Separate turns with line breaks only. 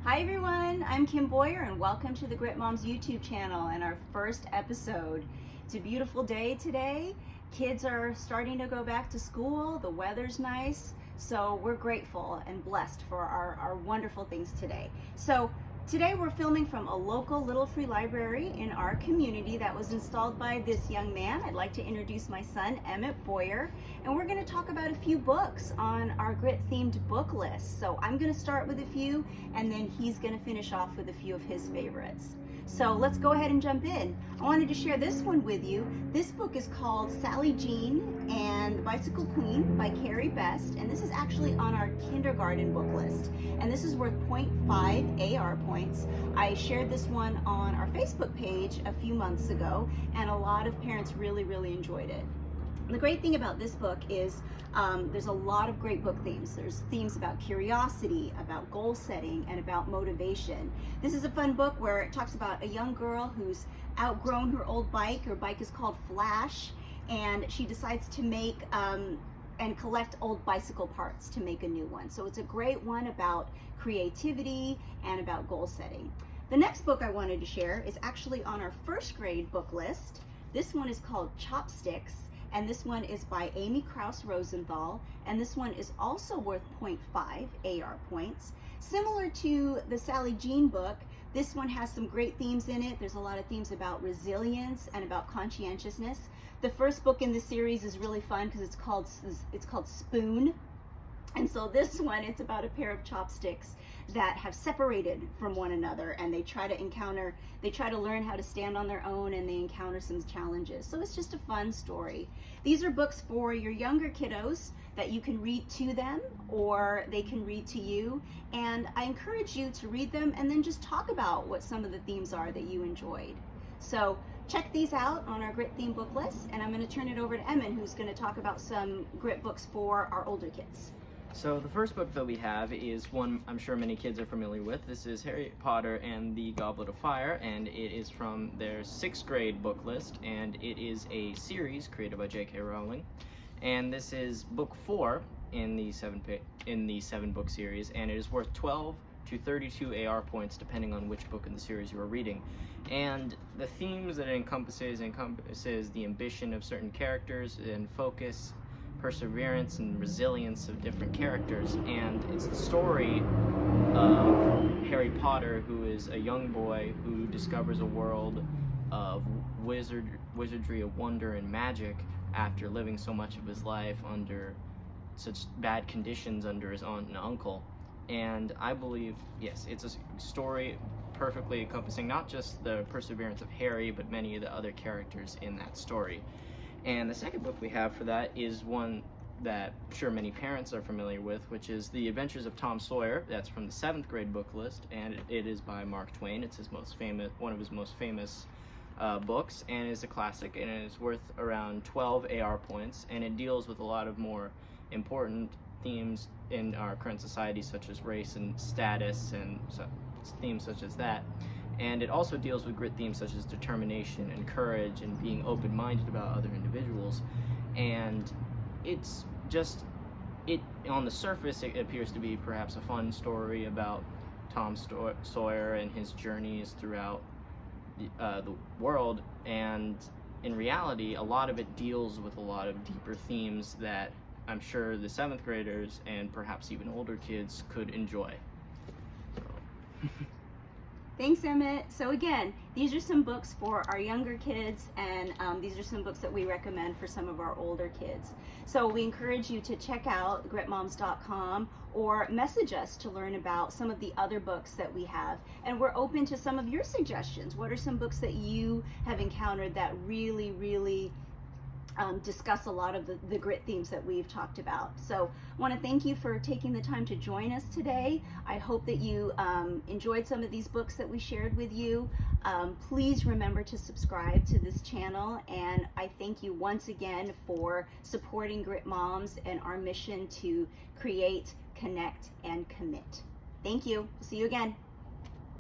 Hi everyone, I'm Kim Boyer and welcome to the Grit Moms YouTube channel and our first episode. It's a beautiful day today. Kids are starting to go back to school, the weather's nice, so we're grateful and blessed for our wonderful things today. So today we're filming from a local little free library in our community that was installed by this young man. I'd like to introduce my son, Emmett Boyer, and we're going to talk about a few books on our grit themed book list. So I'm going to start with a few and then he's going to finish off with a few of his favorites. So let's go ahead and jump in. I wanted to share this one with you. This book is called Sally Jean and the Bicycle Queen by Carrie, and this is actually on our kindergarten book list. And this is worth 0.5 AR points. I shared this one on our Facebook page a few months ago, and a lot of parents really enjoyed it. The great thing about this book is there's a lot of great book themes. There's themes about curiosity, about goal setting, and about motivation. This is a fun book where it talks about a young girl who's outgrown her old bike. Her bike is called Flash, and she decides to make and collect old bicycle parts to make a new one. So it's a great one about creativity and about goal setting. The next book I wanted to share is actually on our first grade book list. This one is called Chopsticks, and this one is by Amy Krauss Rosenthal, and this one is also worth 0.5 AR points. Similar to the Sally Jean book, this one has some great themes in it. There's a lot of themes about resilience and about conscientiousness. The first book in the series is really fun because it's called Spoon. And so this one, it's about a pair of chopsticks that have separated from one another, and they try to learn how to stand on their own, and they encounter some challenges. So it's just a fun story. These are books for your younger kiddos that you can read to them or they can read to you. And I encourage you to read them and then just talk about what some of the themes are that you enjoyed. So check these out on our grit theme book list, and I'm going to turn it over to Emmett, who's going to talk about some grit books for our older kids.
So the first book that we have is one I'm sure many kids are familiar with. This is Harry Potter and the Goblet of Fire, and it is from their 6th grade book list, and it is a series created by J.K. Rowling. And this is book 4 in the 7-book series, and it is worth 12 to 32 AR points depending on which book in the series you are reading. And the themes that it encompasses the ambition of certain characters and focus, perseverance and resilience of different characters, and it's the story of Harry Potter, who is a young boy who discovers a world of wizardry, of wonder and magic after living so much of his life under such bad conditions under his aunt and uncle. And I believe, yes, it's a story perfectly encompassing not just the perseverance of Harry, but many of the other characters in that story. And the second book we have for that is one that I'm sure many parents are familiar with, which is The Adventures of Tom Sawyer. That's from the 7th grade book list, and it is by Mark Twain. It's one of his most famous books, and is a classic, and it is worth around 12 AR points, and it deals with a lot of more important themes in our current society, such as race and status, and themes such as that. And it also deals with grit themes such as determination and courage and being open-minded about other individuals. And it's just, on the surface, it appears to be perhaps a fun story about Tom Sawyer and his journeys throughout the world. And in reality, a lot of it deals with a lot of deeper themes that I'm sure the 7th graders and perhaps even older kids could enjoy.
Thanks, Emmett. So again, these are some books for our younger kids, and these are some books that we recommend for some of our older kids. So we encourage you to check out gritmoms.com or message us to learn about some of the other books that we have. And we're open to some of your suggestions. What are some books that you have encountered that really discuss a lot of the grit themes that we've talked about? So I want to thank you for taking the time to join us today. I hope that you enjoyed some of these books that we shared with you. Please remember to subscribe to this channel, and I thank you once again for supporting Grit Moms and our mission to create, connect, and commit. Thank you. See you again.